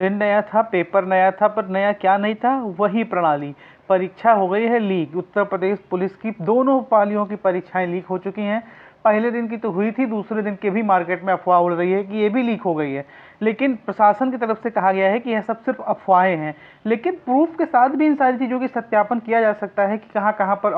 Pen नया था, paper नया था, पर नया क्या नहीं था, वही प्रणाली। परीक्षा हो गई है लीक। उत्तर प्रदेश पुलिस की दोनों पालियों की परीक्षाएं लीक हो चुकी हैं। पहले दिन की तो हुई थी, दूसरे दिन के भी मार्केट में अफवाह उड़ रही है कि ये भी लीक हो गई है। लेकिन प्रशासन की तरफ से कहा गया है कि यह सब सिर्फ अफवाहें हैं। लेकिन प्रूफ के साथ भी इन सारी चीज़ों की सत्यापन किया जा सकता है कि कहाँ कहाँ पर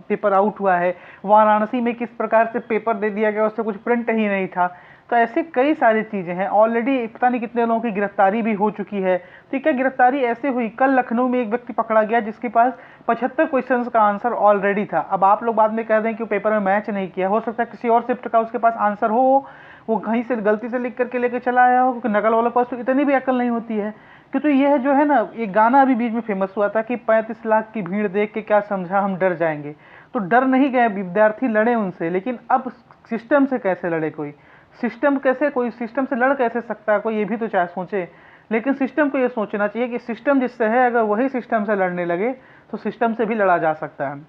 पेपर आउट हुआ है। वाराणसी में किस प्रकार से पेपर दे दिया गया, उससे कुछ प्रिंट ही नहीं था। तो ऐसे कई सारी चीज़ें हैं। ऑलरेडी पता नहीं कितने लोगों की गिरफ्तारी भी हो चुकी है। तो क्या गिरफ्तारी ऐसे हुई, कल लखनऊ में एक व्यक्ति पकड़ा गया जिसके पास 75 क्वेश्चंस का आंसर ऑलरेडी था। अब आप लोग बाद में कह दें कि वो पेपर में मैच नहीं किया, हो सकता है किसी और शिफ्ट का उसके पास आंसर हो, वो कहीं से गलती से लिख करके लेके चला आया हो, क्योंकि नकल वालों के पास तो इतनी भी अकल नहीं होती है। कि तो यह जो है ना, एक गाना अभी बीच में फेमस हुआ था कि 35 लाख की भीड़ देख के क्या समझा हम डर जाएंगे। तो डर नहीं गए विद्यार्थी, लड़े उनसे। लेकिन अब सिस्टम से कैसे लड़े कोई, सिस्टम कैसे, कोई सिस्टम से लड़ कैसे सकता है, कोई ये भी तो चाहे सोचे। लेकिन सिस्टम को ये सोचना चाहिए कि सिस्टम जिससे है, अगर वही सिस्टम से लड़ने लगे तो सिस्टम से भी लड़ा जा सकता है।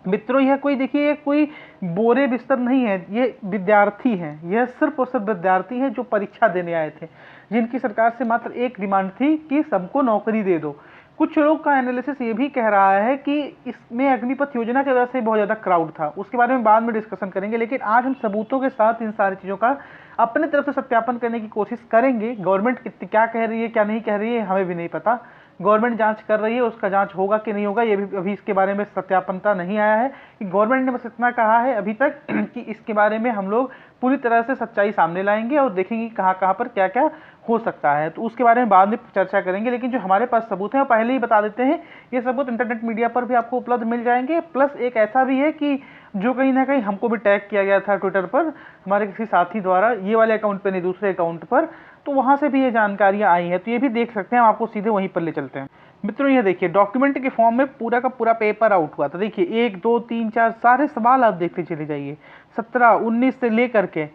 मित्रों, यह कोई, देखिए, कोई बोरे बिस्तर नहीं है, ये विद्यार्थी हैं। यह सिर्फ और सिर्फ विद्यार्थी हैं जो परीक्षा देने आए थे, जिनकी सरकार से मात्र एक डिमांड थी कि सबको नौकरी दे दो। कुछ लोग का एनालिसिस ये भी कह रहा है कि इसमें अग्निपथ योजना की वजह से बहुत ज़्यादा क्राउड था, उसके बारे में बाद में डिस्कशन करेंगे। लेकिन आज हम सबूतों के साथ इन सारी चीज़ों का अपने तरफ से सत्यापन करने की कोशिश करेंगे। गवर्नमेंट क्या कह रही है, क्या नहीं कह रही है, हमें भी नहीं पता। गवर्नमेंट जांच कर रही है, उसका जांच होगा कि नहीं होगा ये भी अभी इसके बारे में सत्यापनता नहीं आया है। कि गवर्नमेंट ने बस इतना कहा है अभी तक कि इसके बारे में हम लोग पूरी तरह से सच्चाई सामने लाएंगे और देखेंगे कहाँ कहाँ पर क्या क्या हो सकता है। तो उसके बारे में बाद में चर्चा करेंगे। लेकिन जो हमारे पास सबूत हैं वो पहले ही बता देते हैं। ये सबूत इंटरनेट मीडिया पर भी आपको उपलब्ध मिल जाएंगे। प्लस एक ऐसा भी है कि जो कहीं ना कहीं हमको भी टैग किया गया था ट्विटर पर हमारे किसी साथी द्वारा, ये वाले अकाउंट पर नहीं, दूसरे अकाउंट पर। तो वहाँ से भी ये जानकारियाँ आई हैं, तो ये भी देख सकते हैं। हम आपको सीधे वहीं पर ले चलते हैं। मित्रों, ये देखिए, डॉक्यूमेंट के फॉर्म में पूरा का पूरा पेपर आउट हुआ था। देखिए 1 2 3 4 सारे सवाल आप देखते चले जाइए। 17 19 से लेकर के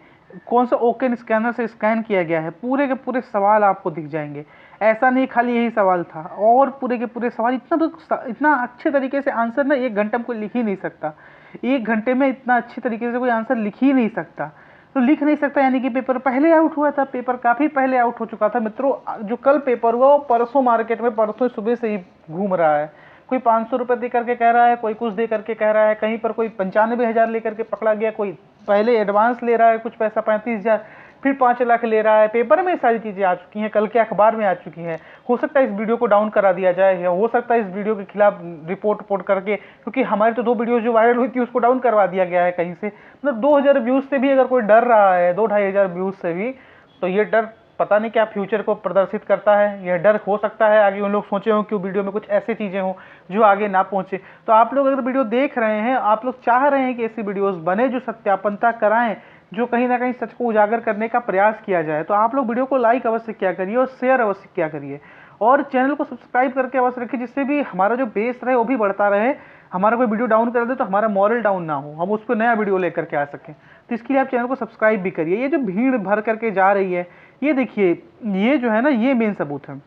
कौन सा ओकेन स्कैनर से स्कैन किया गया है, पूरे के पूरे सवाल आपको दिख जाएंगे। ऐसा नहीं खाली यही सवाल था, और पूरे के पूरे सवाल। इतना अच्छे तरीके से आंसर ना 1 घंटे में कोई लिख ही नहीं सकता। 1 घंटे में इतना अच्छे तरीके से कोई आंसर लिख ही नहीं सकता। तो लिख नहीं सकता यानी कि पेपर पहले आउट हुआ था, पेपर काफ़ी पहले आउट हो चुका था। मित्रों, जो कल पेपर हुआ वो परसों मार्केट में, परसों सुबह से ही घूम रहा है। कोई 500 रुपये दे करके कह रहा है, कोई कुछ दे करके कह रहा है, कहीं पर कोई 95,000 लेकर के पकड़ा गया, कोई पहले एडवांस ले रहा है कुछ पैसा 35,000, फिर 5 लाख ले रहा है। पेपर में सारी चीज़ें आ चुकी हैं, कल के अखबार में आ चुकी हैं। हो सकता है इस वीडियो को डाउन करा दिया जाए, या हो सकता है इस वीडियो के खिलाफ रिपोर्ट करके, क्योंकि हमारी तो 2 वीडियो जो वायरल हुई थी उसको डाउन करवा दिया गया है कहीं से। मतलब 2000 व्यूज़ से भी अगर कोई डर रहा है, 2-2,500 व्यूज़ से भी, तो ये डर पता नहीं क्या फ्यूचर को प्रदर्शित करता है। यह डर हो सकता है आगे उन लोग सोचे हों कि वीडियो में कुछ ऐसी चीज़ें हों जो आगे ना पहुँचे। तो आप लोग अगर वीडियो देख रहे हैं, आप लोग चाह रहे हैं कि ऐसी वीडियोस बने जो सत्यापनता कराएं, जो कहीं ना कहीं सच को उजागर करने का प्रयास किया जाए, तो आप लोग वीडियो को लाइक अवश्य किया करिए और शेयर अवश्य किया करिए, और चैनल को सब्सक्राइब करके अवश्य रखिए, जिससे भी हमारा जो बेस रहे वो भी बढ़ता रहे। हमारा कोई वीडियो डाउन कर दे तो हमारा मॉरल डाउन ना हो, हम उस पर नया वीडियो लेकर के आ सकें। तो इसके लिए आप चैनल को सब्सक्राइब भी करिए। ये जो भीड़ भर करके जा रही है, ये देखिए, ये जो है ना, ये मेन सबूत है।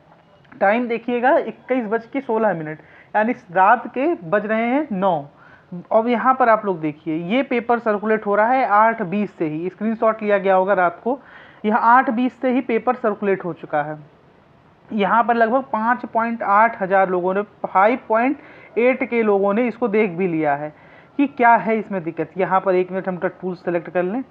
टाइम देखिएगा 21:16, यानी रात के बज रहे हैं 9। अब यहाँ पर आप लोग देखिए, ये पेपर सर्कुलेट हो रहा है 8:20 से ही, स्क्रीनशॉट लिया गया होगा रात को। यह 8:20 से ही पेपर सर्कुलेट हो चुका है। यहाँ पर लगभग 5.8 हज़ार लोगों ने, 5.8 के लोगों ने इसको देख भी लिया है कि क्या है इसमें दिक्कत। यहाँ पर 1 मिनट हम टूल सेलेक्ट कर लें,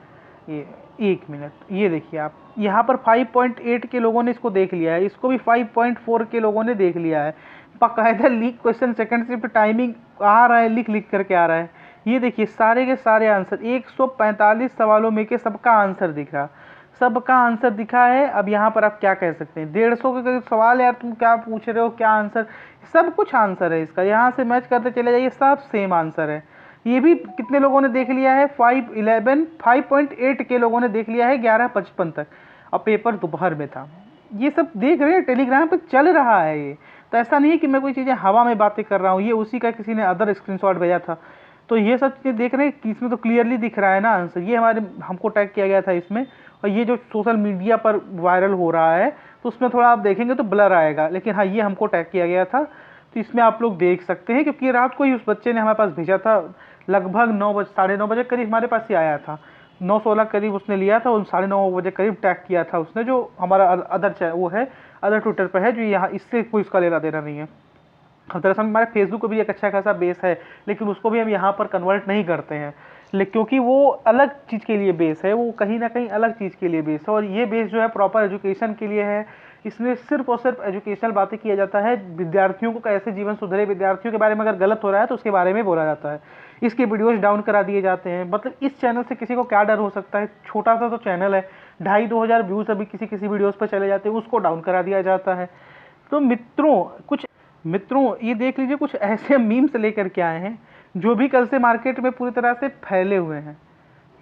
ये 1 मिनट, ये देखिए आप, यहाँ पर 5.8 के लोगों ने इसको देख लिया है। इसको भी 5.4 के लोगों ने देख लिया है। बाकायदा leak question second shift timing आ रहा है, लिख करके आ रहा है। ये देखिए सारे के सारे आंसर, 145 सवालों में के सबका आंसर दिख रहा, सबका आंसर दिखा है। अब यहाँ पर आप क्या कह सकते हैं, 150 के करीब सवाल, यार तुम क्या पूछ रहे हो, क्या आंसर, सब कुछ आंसर है इसका। यहाँ से मैच करते चले जाइए, सब सेम आंसर है। ये भी कितने लोगों ने देख लिया है, 5.8 के लोगों ने देख लिया है 11:55 तक, और पेपर दोपहर में था। ये सब देख रहे हैं, टेलीग्राम पे चल रहा है ये। तो ऐसा नहीं है कि मैं कोई चीज़ें हवा में बातें कर रहा हूँ, ये उसी का किसी ने अदर स्क्रीनशॉट भेजा था। तो ये सब चीज़ें देख रहे हैं कि इसमें तो क्लियरली दिख रहा है ना आंसर। ये हमको टैग किया गया था इसमें, और ये जो सोशल मीडिया पर वायरल हो रहा है तो उसमें थोड़ा आप देखेंगे तो ब्लर आएगा, लेकिन हाँ, ये हमको टैग किया गया था। तो इसमें आप लोग देख सकते हैं, क्योंकि रात को ही उस बच्चे ने हमारे पास भेजा था, लगभग 9 बजे, 9:30 बजे करीब हमारे पास ही आया था। 9:16 करीब उसने लिया था, और 9:30 बजे करीब टैग किया था उसने, जो हमारा अदर वो है अदर ट्विटर पर है, जो यहाँ इससे कोई इसका लेना देना नहीं है। दरअसल हमारे फेसबुक को भी एक अच्छा खासा बेस है, लेकिन उसको भी हम यहाँ पर कन्वर्ट नहीं करते हैं, लेकिन क्योंकि वो अलग चीज़ के लिए बेस है, वो कहीं ना कहीं अलग चीज़ के लिए बेस है। और ये बेस जो है प्रॉपर एजुकेशन के लिए है। इसमें सिर्फ और सिर्फ एजुकेशनल बातें किया जाता है, विद्यार्थियों को कैसे जीवन सुधरे, विद्यार्थियों के बारे में अगर गलत हो रहा है तो उसके बारे में बोला जाता है। इसके वीडियोज़ डाउन करा दिए जाते हैं। मतलब इस चैनल से किसी को क्या डर हो सकता है, छोटा सा तो चैनल है, 2,500-2 हज़ार व्यूज़ अभी किसी किसी वीडियोज़ पर चले जाते हैं, उसको डाउन करा दिया जाता है। तो मित्रों ये देख लीजिए, कुछ ऐसे मीम्स लेकर के आए हैं जो भी कल से मार्केट में पूरी तरह से फैले हुए हैं।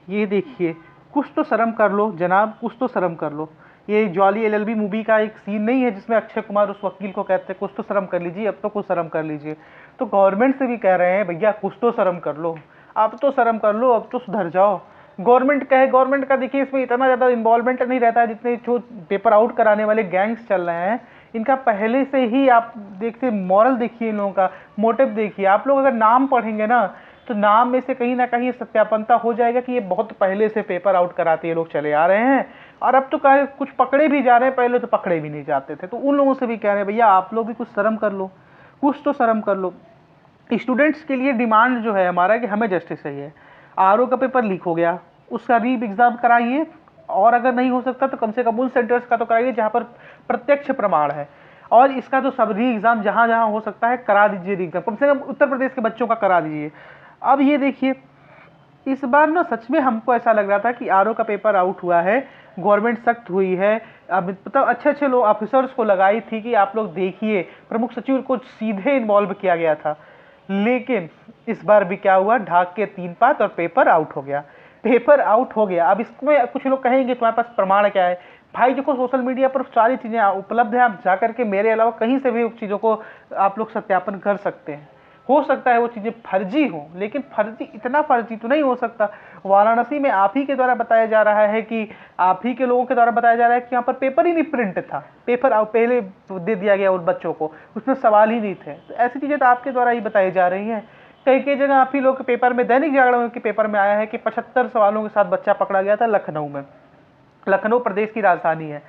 ये देखिए, कुछ तो शर्म कर लो जनाब, कुछ तो शर्म कर लो। ये जॉली एलएलबी मूवी का एक सीन नहीं है जिसमें अक्षय कुमार उस वकील को कहते हैं कुछ तो शर्म कर लीजिए, अब तो कुछ शर्म कर लीजिए। तो गवर्नमेंट से भी कह रहे हैं भैया कुछ तो शर्म कर लो, अब तो शर्म कर लो, अब तो सुधर जाओ। गवर्नमेंट का देखिए इसमें इतना ज़्यादा इन्वॉल्वमेंट नहीं रहता है, जितने जो पेपर आउट कराने वाले गैंग्स चल रहे हैं इनका पहले से ही आप देखते, मॉरल देखिए, इन लोगों का मोटिव देखिए। आप लोग अगर नाम पढ़ेंगे ना तो नाम में से कहीं ना कहीं सत्यापनता हो जाएगा कि ये बहुत पहले से पेपर आउट कराते ये लोग चले आ रहे हैं, और अब तो कहे कुछ पकड़े भी जा रहे हैं, पहले तो पकड़े भी नहीं जाते थे। तो उन लोगों से भी कह रहे हैं भैया आप लोग भी कुछ शर्म कर लो, कुछ तो शर्म कर लो। स्टूडेंट्स के लिए डिमांड जो है हमारा कि हमें जस्टिस चाहिए। आरओ का पेपर लीक हो गया, उसका री एग्ज़ाम कराइए, और अगर नहीं हो सकता तो कम से कम उन सेंटर्स का तो कराइए जहाँ पर प्रत्यक्ष प्रमाण है, और इसका तो सब री एग्ज़ाम जहाँ जहाँ हो सकता है करा दीजिए। री एग्ज़ाम कम से कम उत्तर प्रदेश के बच्चों का करा दीजिए। अब ये देखिए, इस बार ना सच में हमको ऐसा लग रहा था कि आरओ का पेपर आउट हुआ है, गवर्नमेंट सख्त हुई है। अब मतलब अच्छे अच्छे लोग ऑफिसर्स को लगाई थी कि आप लोग देखिए, प्रमुख सचिव को सीधे इन्वॉल्व किया गया था। लेकिन इस बार भी क्या हुआ, ढाक के 3 पात और पेपर आउट हो गया, पेपर आउट हो गया। अब इसमें कुछ लोग कहेंगे तुम्हारे पास प्रमाण क्या है? भाई देखो, सोशल मीडिया पर सारी चीज़ें उपलब्ध है, आप जा करके मेरे अलावा कहीं से भी चीज़ों को आप लोग सत्यापन कर सकते हैं। हो सकता है वो चीज़ें फर्जी हो, लेकिन फर्जी इतना फर्जी तो नहीं हो सकता। वाराणसी में आप ही के द्वारा बताया जा रहा है कि आप ही के लोगों के द्वारा बताया जा रहा है कि यहाँ पर पेपर ही नहीं प्रिंट था, पेपर पहले दे दिया गया उन बच्चों को, उसमें सवाल ही नहीं थे। तो ऐसी चीज़ें तो आपके द्वारा ही बताई जा रही हैं। कई कई जगह आप ही लोग के पेपर में, दैनिक जागरण के पेपर में आया है कि 75 सवालों के साथ बच्चा पकड़ा गया था लखनऊ में। लखनऊ प्रदेश की राजधानी है,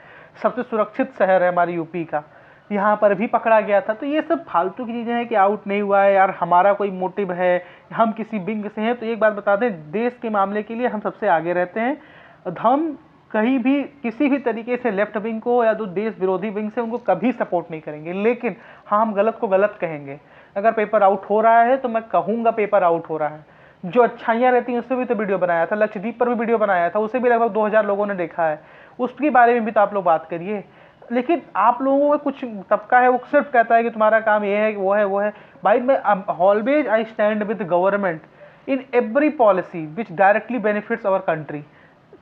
सबसे सुरक्षित शहर है हमारी यूपी का, यहाँ पर भी पकड़ा गया था। तो ये सब फालतू की चीज़ें हैं कि आउट नहीं हुआ है यार, हमारा कोई मोटिव है, हम किसी विंग से हैं। तो एक बात बता दें, देश के मामले के लिए हम सबसे आगे रहते हैं। हम कहीं भी किसी भी तरीके से लेफ्ट विंग को या जो देश विरोधी विंग से उनको कभी सपोर्ट नहीं करेंगे, लेकिन हाँ हम गलत को गलत कहेंगे। अगर पेपर आउट हो रहा है तो मैं कहूँगा पेपर आउट हो रहा है। जो अच्छाइयाँ रहती हैं उससे भी तो वीडियो बनाया था, लक्षद्वीप पर भी वीडियो बनाया था, उसे भी लगभग 2000 लोगों ने देखा है, उसके बारे में भी तो आप लोग बात करिए। लेकिन आप लोगों में कुछ तबका है वो सिर्फ कहता है कि तुम्हारा काम ये है, वो है, वो है। भाई मैं always I stand with government in every policy which directly benefits our country.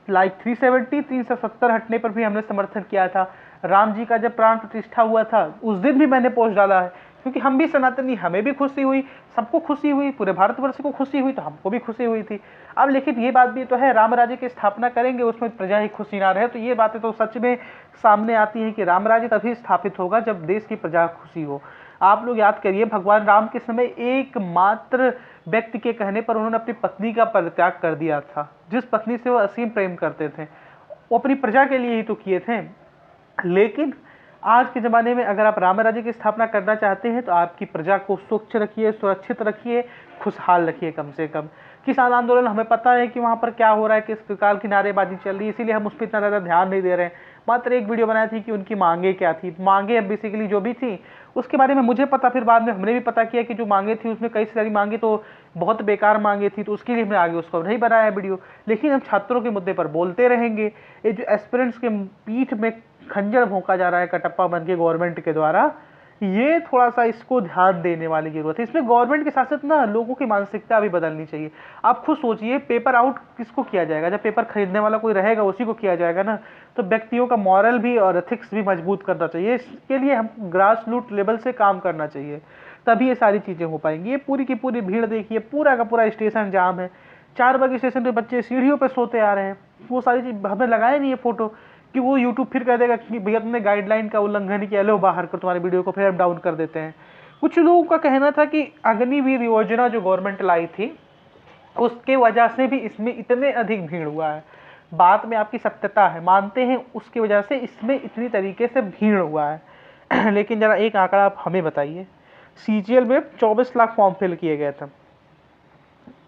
Like 370 हटने पर भी हमने समर्थन किया था। राम जी का जब प्राण प्रतिष्ठा हुआ था उस दिन भी मैंने पोस्ट डाला है, क्योंकि हम भी सनातनी, हमें भी खुशी हुई, सबको खुशी हुई, पूरे भारतवर्ष को खुशी हुई, तो हमको भी खुशी हुई थी। अब लेकिन ये बात भी तो है, राम राज्य की स्थापना करेंगे उसमें प्रजा ही खुशी ना रहे, तो ये बातें तो सच में सामने आती हैं कि राम राज्य तभी स्थापित होगा जब देश की प्रजा खुशी हो। आप लोग याद करिए, भगवान राम के समय एकमात्र व्यक्ति के कहने पर उन्होंने अपनी पत्नी का परित्याग कर दिया था, जिस पत्नी से वो असीम प्रेम करते थे, वो अपनी प्रजा के लिए ही तो किए थे। लेकिन आज के ज़माने में अगर आप राम राज्य की स्थापना करना चाहते हैं तो आपकी प्रजा को स्वच्छ रखिए, सुरक्षित रखिए, खुशहाल रखिए। कम से कम किसान आंदोलन, हमें पता है कि वहाँ पर क्या हो रहा है, किस प्रकार की नारेबाजी चल रही है, इसीलिए हम उस पर इतना ज़्यादा ध्यान नहीं दे रहे हैं। मात्र एक वीडियो बनाई थी कि उनकी मांगे क्या थी। मांगे बेसिकली जो भी थी उसके बारे में मुझे पता, फिर बाद में हमने भी पता किया कि जो मांगे थी उसमें कई सारी मांगे तो बहुत बेकार मांगे थी, तो उसके लिए हमने आगे उसको नहीं बनाया वीडियो। लेकिन हम छात्रों के मुद्दे पर बोलते रहेंगे। ये जो एस्पिरेंट्स के पीठ में खंजर भोंका जा रहा है कटप्पा बन के गवर्नमेंट के द्वारा, ये थोड़ा सा इसको ध्यान देने वाली जरूरत है। इसमें गवर्नमेंट के साथ साथ ना लोगों की मानसिकता भी बदलनी चाहिए। आप खुद सोचिए, पेपर आउट किसको किया जाएगा? जब पेपर खरीदने वाला कोई रहेगा उसी को किया जाएगा ना। तो व्यक्तियों का मॉरल भी और एथिक्स भी मजबूत करना चाहिए। इसके लिए हम ग्रास रूट लेवल से काम करना चाहिए, तभी ये सारी चीज़ें हो पाएंगी। ये पूरी की पूरी भीड़ देखिए, पूरा का पूरा स्टेशन जाम है। 4 बजे स्टेशन पे बच्चे सीढ़ियों पे सोते आ रहे हैं। वो सारी चीज़ हमने लगाए नहीं है फोटो, कि वो यूट्यूब फिर कह देगा कि भैया तुमने गाइडलाइन का उल्लंघन किया, लो बाहर कर तुम्हारी वीडियो को, फिर हम डाउन कर देते हैं। कुछ लोगों का कहना था कि अग्निवीर योजना जो गवर्नमेंट लाई थी उसके वजह से भी इसमें इतने अधिक भीड़ हुआ है। बात में आपकी सत्यता है, मानते हैं, उसकी वजह से इसमें इतनी तरीके से भीड़ हुआ है। लेकिन जरा एक आंकड़ा आप हमें बताइए, सीजीएल में 24 लाख फॉर्म फिल किए गए थे,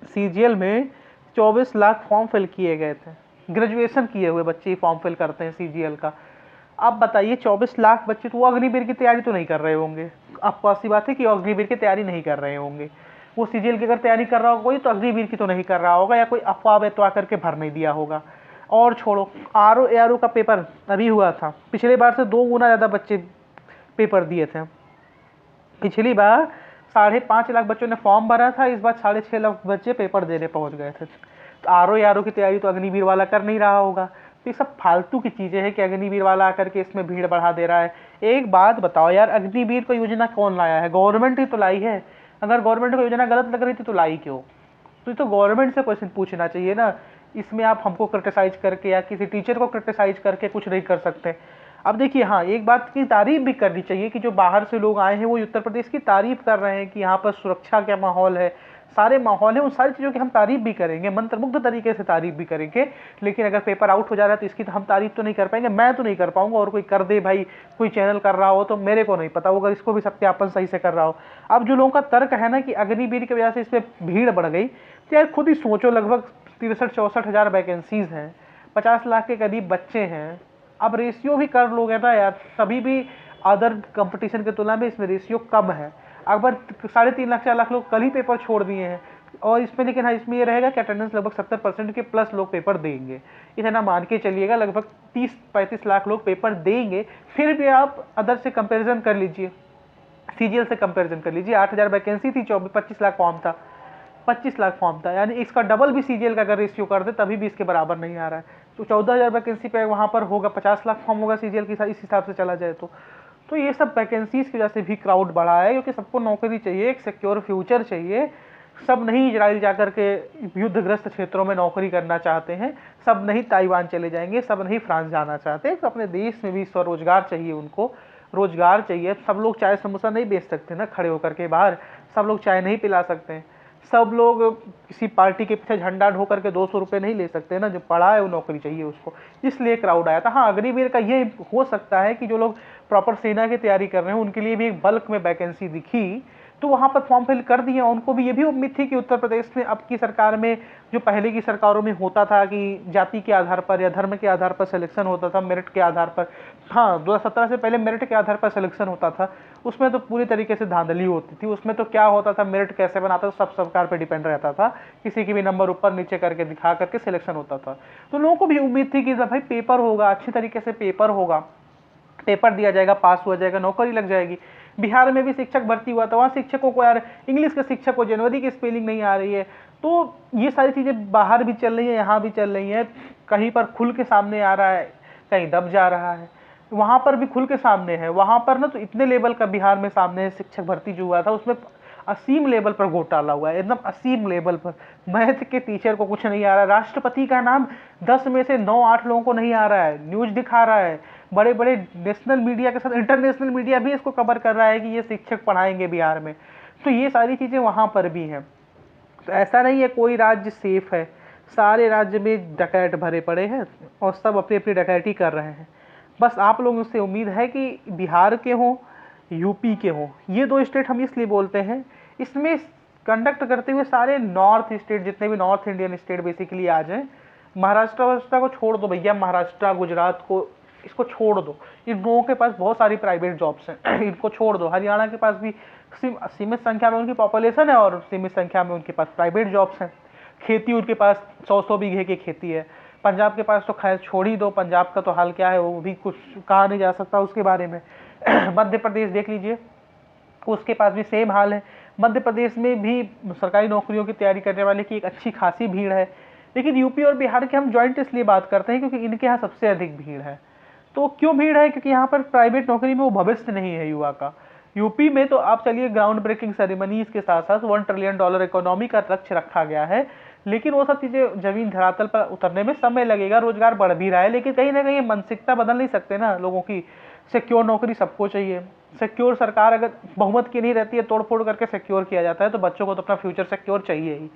सीजीएल में 24 लाख फॉर्म फिल किए गए थे, ग्रेजुएशन किए हुए बच्चे फॉर्म फिल करते हैं सीजीएल का। अब बताइए 24 लाख बच्चे, तो वो अग्निवीर की तैयारी तो नहीं कर रहे होंगे, आपको ऐसी बात है कि अग्निवीर की तैयारी नहीं कर रहे होंगे। वो सीजीएल की अगर तैयारी कर रहा होगा कोई, तो अग्निवीर की तो नहीं कर रहा होगा, या कोई अफवाह बेतवा करके भर नहीं दिया होगा। और छोड़ो, आरओ एआरओ का पेपर अभी हुआ था, पिछले बार से 2 गुना ज़्यादा बच्चे पेपर दिए थे। पिछली बार 5.5 लाख बच्चों ने फॉर्म भरा था, इस बार 6.5 लाख बच्चे पेपर देने पहुंच गए थे। तो आरओ एआरओ की तैयारी तो अग्निवीर वाला कर नहीं रहा होगा। तो ये सब फालतू की चीज़ें हैं कि अग्निवीर वाला आकर के इसमें भीड़ बढ़ा दे रहा है। एक बात बताओ यार, अग्निवीर को योजना कौन लाया है? गवर्नमेंट ही तो लाई है। अगर गवर्नमेंट को योजना गलत लग रही थी तो लाई क्यों? तो ये तो गवर्नमेंट से क्वेश्चन पूछना चाहिए ना। इसमें आप हमको क्रिटिसाइज करके या किसी टीचर को क्रिटिसाइज करके कुछ नहीं कर सकते। अब देखिए, हाँ, एक बात की तारीफ भी करनी चाहिए कि जो बाहर से लोग आए हैं वो उत्तर प्रदेश की तारीफ कर रहे हैं कि यहाँ पर सुरक्षा का माहौल है, सारे माहौल है, उन सारी चीज़ों की हम तारीफ भी करेंगे, मंत्रमुग्ध तरीके से तारीफ भी करेंगे। लेकिन अगर पेपर आउट हो जा रहा है तो इसकी तो हम तारीफ तो नहीं कर पाएंगे, मैं तो नहीं कर पाऊंगा, और कोई कर दे भाई, कोई चैनल कर रहा हो तो मेरे को नहीं पता, वो अगर इसको भी सत्यापन सही से कर रहा हो। अब जो लोगों का तर्क है ना कि अग्निवीर की वजह से इस पर भीड़ बढ़ गई, तो यार खुद ही सोचो, लगभग 63-64 हज़ार वैकेंसीज हैं, 50 लाख के करीब बच्चे हैं। अब रेशियो भी कर लोगे ना यार, तभी भी अदर कंपटीशन की तुलना में इसमें रेशियो कम है। अगर 3.5 लाख 4 लाख लोग कल ही पेपर छोड़ दिए हैं, और इसमें लेकिन हाँ, इसमें ये रहेगा कि अटेंडेंस लगभग 70% के प्लस लोग पेपर देंगे, इतना मान के चलिएगा, लगभग 30-35 लाख लोग पेपर देंगे। फिर भी आप अदर से कंपेरिजन कर लीजिए, सीजीएल से कंपेरिजन कर लीजिए, 8,000 वैकेंसी थी, 25 लाख फॉर्म था, 25 लाख फॉर्म था, यानी इसका डबल भी सीजीएल का अगर रेशियो कर दे तभी भी इसके बराबर नहीं आ रहा है। तो 14,000 वैकेंसी पे वहाँ पर होगा, 50 लाख फॉर्म होगा सीजीएल की, इस हिसाब से चला जाए तो ये सब वैकेंसीज की वजह से भी क्राउड बढ़ा है, क्योंकि सबको नौकरी चाहिए, एक सिक्योर फ्यूचर चाहिए। सब नहीं इजराइल जाकर के युद्धग्रस्त क्षेत्रों में नौकरी करना चाहते हैं, सब नहीं ताइवान चले जाएंगे, सब नहीं फ्रांस जाना चाहते। तो अपने देश में भी स्वरोजगार चाहिए, उनको रोजगार चाहिए। सब लोग चाय समोसा नहीं बेच सकते ना खड़े होकर के बाहर, सब लोग चाय नहीं पिला सकते हैं, सब लोग किसी पार्टी के पीछे झंडा ढो करके 200 रुपये नहीं ले सकते ना, जो पढ़ा है वो नौकरी चाहिए उसको, इसलिए क्राउड आया था। हाँ, अग्निवीर का ये हो सकता है कि जो लोग प्रॉपर सेना की तैयारी कर रहे हैं उनके लिए भी एक बल्क में वैकेंसी दिखी, तो वहाँ पर फॉर्म फिल कर दिए। उनको भी ये भी उम्मीद थी कि उत्तर प्रदेश में अब की सरकार में, जो पहले की सरकारों में होता था कि जाति के आधार पर या धर्म के आधार पर सिलेक्शन होता था, मेरिट के आधार पर, हाँ 2017 से पहले मेरिट के आधार पर सिलेक्शन होता था, उसमें तो पूरी तरीके से धांधली होती थी। उसमें तो क्या होता था, मेरिट कैसे बनाता था सब सरकार पर डिपेंड रहता था, किसी की भी नंबर ऊपर नीचे करके दिखा करके सिलेक्शन होता था। तो लोगों को भी उम्मीद थी कि भाई पेपर होगा, अच्छी तरीके से पेपर होगा, पेपर दिया जाएगा, पास हुआ जाएगा, नौकरी लग जाएगी। बिहार में भी शिक्षक भर्ती हुआ था, वहाँ शिक्षकों को यार इंग्लिश के शिक्षक को जनवरी की स्पेलिंग नहीं आ रही है। तो ये सारी चीज़ें बाहर भी चल रही है, यहाँ भी चल रही है, कहीं पर खुल के सामने आ रहा है, कहीं दब जा रहा है, वहाँ पर भी खुल के सामने है। वहाँ पर ना तो इतने लेवल का बिहार में सामने है, शिक्षक भर्ती जो हुआ था उसमें असीम लेवल पर घोटाला हुआ है, एकदम असीम लेवल पर। मैथ के टीचर को कुछ नहीं आ रहा है, राष्ट्रपति का नाम 10 में से 9-8 लोगों को नहीं आ रहा है, न्यूज दिखा रहा है, बड़े बड़े नेशनल मीडिया के साथ इंटरनेशनल मीडिया भी इसको कवर कर रहा है कि ये शिक्षक पढ़ाएंगे बिहार में। तो ये सारी चीज़ें वहाँ पर भी हैं। तो ऐसा नहीं है कोई राज्य सेफ है, सारे राज्य में डकैत भरे पड़े हैं और सब अपनी अपनी डकैती कर रहे हैं। बस आप लोगों से उम्मीद है कि बिहार के हों, यूपी के हों, ये 2 स्टेट हम इसलिए बोलते हैं, इसमें कंडक्ट करते हुए सारे नॉर्थ स्टेट, जितने भी नॉर्थ इंडियन स्टेट बेसिकली आ जाएं। महाराष्ट्र को छोड़ दो भैया, महाराष्ट्र गुजरात को इसको छोड़ दो, इन लोगों के पास बहुत सारी प्राइवेट जॉब्स हैं, इनको छोड़ दो। हरियाणा के पास भी सीमित संख्या में उनकी पॉपुलेशन है और सीमित संख्या में उनके पास प्राइवेट जॉब्स हैं। खेती उनके पास 100-100 बीघे की खेती है। पंजाब के पास तो खैर छोड़ ही दो, पंजाब का तो हाल क्या है वो भी कुछ कहा नहीं जा सकता उसके बारे में। मध्य प्रदेश देख लीजिए, उसके पास भी सेम हाल है। मध्य प्रदेश में भी सरकारी नौकरियों की तैयारी करने वाले की एक अच्छी खासी भीड़ है। लेकिन यूपी और बिहार के हम जॉइंट इसलिए बात करते हैं क्योंकि इनके यहाँ सबसे अधिक भीड़ है। तो क्यों भीड़ है? क्योंकि यहाँ पर प्राइवेट नौकरी में वो भविष्य नहीं है युवा का। यूपी में तो आप चलिए ग्राउंड ब्रेकिंग सेरेमनीज के साथ साथ $1 ट्रिलियन इकोनॉमी का लक्ष्य रखा गया है, लेकिन वो सब चीज़ें जमीन धरातल पर उतरने में समय लगेगा। रोजगार बढ़ भी रहा है, लेकिन कहीं ना कहीं मानसिकता बदल नहीं सकते ना लोगों की। सिक्योर नौकरी सबको चाहिए, सिक्योर सरकार अगर बहुमत की नहीं रहती है, तोड़ फोड़ करके सिक्योर किया जाता है, तो बच्चों को तो अपना फ्यूचर सिक्योर चाहिए ही।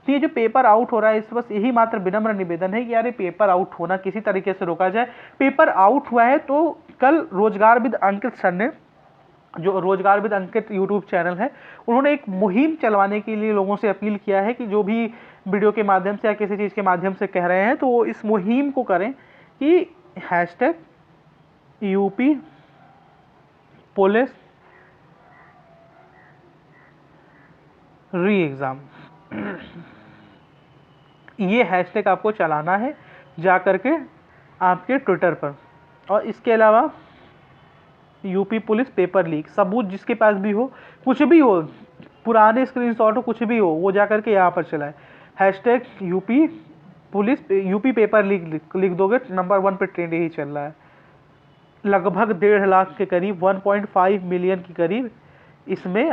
तो ये जो पेपर आउट हो रहा है, इस बस यही मात्र विनम्र निवेदन है कि यार ये पेपर आउट होना किसी तरीके से रोका जाए। पेपर आउट हुआ है तो कल रोजगारविद अंकित सर ने, जो रोजगारविद अंकित यूट्यूब चैनल है, उन्होंने एक मुहिम चलवाने के लिए लोगों से अपील किया है कि जो भी वीडियो के माध्यम से या किसी चीज़ के माध्यम से कह रहे हैं तो वो इस मुहिम को करें कि हैशटैग यूपी पुलिस री एग्ज़ाम, ये हैशटैग आपको चलाना है जा करके आपके ट्विटर पर। और इसके अलावा यूपी पुलिस पेपर लीक, सबूत जिसके पास भी हो, कुछ भी हो, पुराने स्क्रीनशॉट हो, कुछ भी हो, वो जा करके यहाँ पर चलाए। Hashtag UP police UP paper leak लिख दोगे, नंबर 1 पे ट्रेंड यही चल रहा है। लगभग 1.5 लाख के करीब, 1.5 मिलियन के करीब इसमें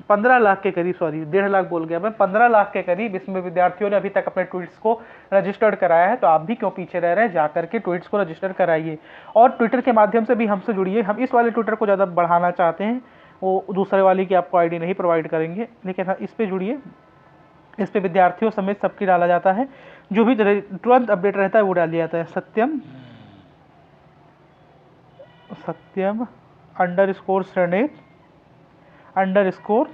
15 लाख के करीब, सॉरी 1.5 लाख बोल गया मैं, 15 लाख के करीब इसमें विद्यार्थियों ने अभी तक अपने ट्वीट्स को रजिस्टर्ड कराया है। तो आप भी क्यों पीछे रह रहे हैं, जाकर के ट्वीट्स को रजिस्टर कराइए। और ट्विटर के माध्यम से भी हमसे जुड़िए। हम इस वाले ट्विटर को ज़्यादा बढ़ाना चाहते हैं, वो दूसरे वाले की आपको आईडी नहीं प्रोवाइड करेंगे, लेकिन हाँ इस पर जुड़िए। इस पर विद्यार्थियों समेत सबकी डाला जाता है, जो भी तुरंत अपडेट रहता है वो डाल दिया जाता है। सत्यम _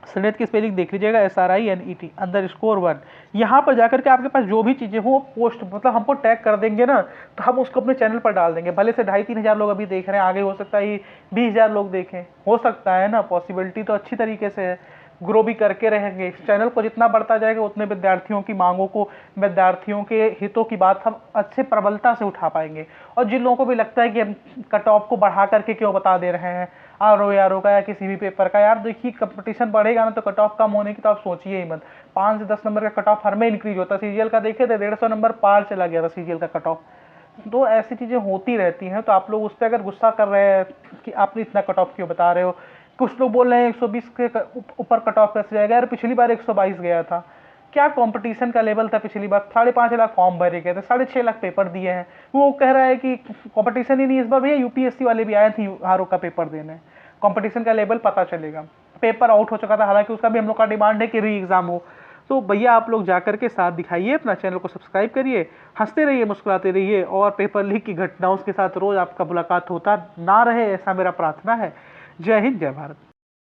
SRNET की स्पेलिंग देख लीजिएगा, SRINET _1। यहाँ पर जाकर के आपके पास जो भी चीज़ें हो पोस्ट, मतलब हमको टैग कर देंगे ना, तो हम उसको अपने चैनल पर डाल देंगे। भले से 2,500-3 हज़ार लोग अभी देख रहे हैं, आगे हो सकता है 20,000 लोग देखें, हो सकता है ना, पॉसिबिलिटी तो अच्छी तरीके से है। ग्रो भी करके रहेंगे, इस चैनल को जितना बढ़ता जाएगा उतने विद्यार्थियों की मांगों को, विद्यार्थियों के हितों की बात हम अच्छे प्रबलता से उठा पाएंगे। और जिन लोगों को भी लगता है कि हम कट ऑफ को बढ़ा करके क्यों बता दे रहे हैं, RO का या किसी भी पेपर का, यार देखिए कंपटीशन बढ़ेगा ना तो कट ऑफ कम होने की तो आप सोचिए ही मत। 5 से 10 नंबर का कट ऑफ हर में इंक्रीज होता है। CGL का देखे थे 150 नंबर पार चला गया था CGL का कट ऑफ। तो ऐसी चीज़ें होती रहती हैं। तो आप लोग उस पर अगर गुस्सा कर रहे हैं कि आपने इतना कट ऑफ क्यों बता रहे हो, कुछ लोग बोल रहे हैं 120 के ऊपर कट ऑफ कैसे जाएगा, यार पिछली बार 122 गया था, क्या कंपटीशन का लेवल था पिछली बार, 5.5 लाख फॉर्म भरे गए थे, 6.5 लाख पेपर दिए हैं। वो कह रहा है कि कंपटीशन ही नहीं इस बार, भैया UPSC वाले भी आए थे RO का पेपर देने, कंपटीशन का लेवल पता चलेगा। पेपर आउट हो चुका था, हालांकि उसका भी हम लोग का डिमांड है कि री एग्जाम हो। तो भैया आप लोग जाकर के साथ दिखाइए, अपना चैनल को सब्सक्राइब करिए, हंसते रहिए, मुस्कुराते रहिए, और पेपर लीक की घटनाओं के साथ रोज आपका मुलाकात होता ना रहे, ऐसा मेरा प्रार्थना है। जय हिंद, जय भारत।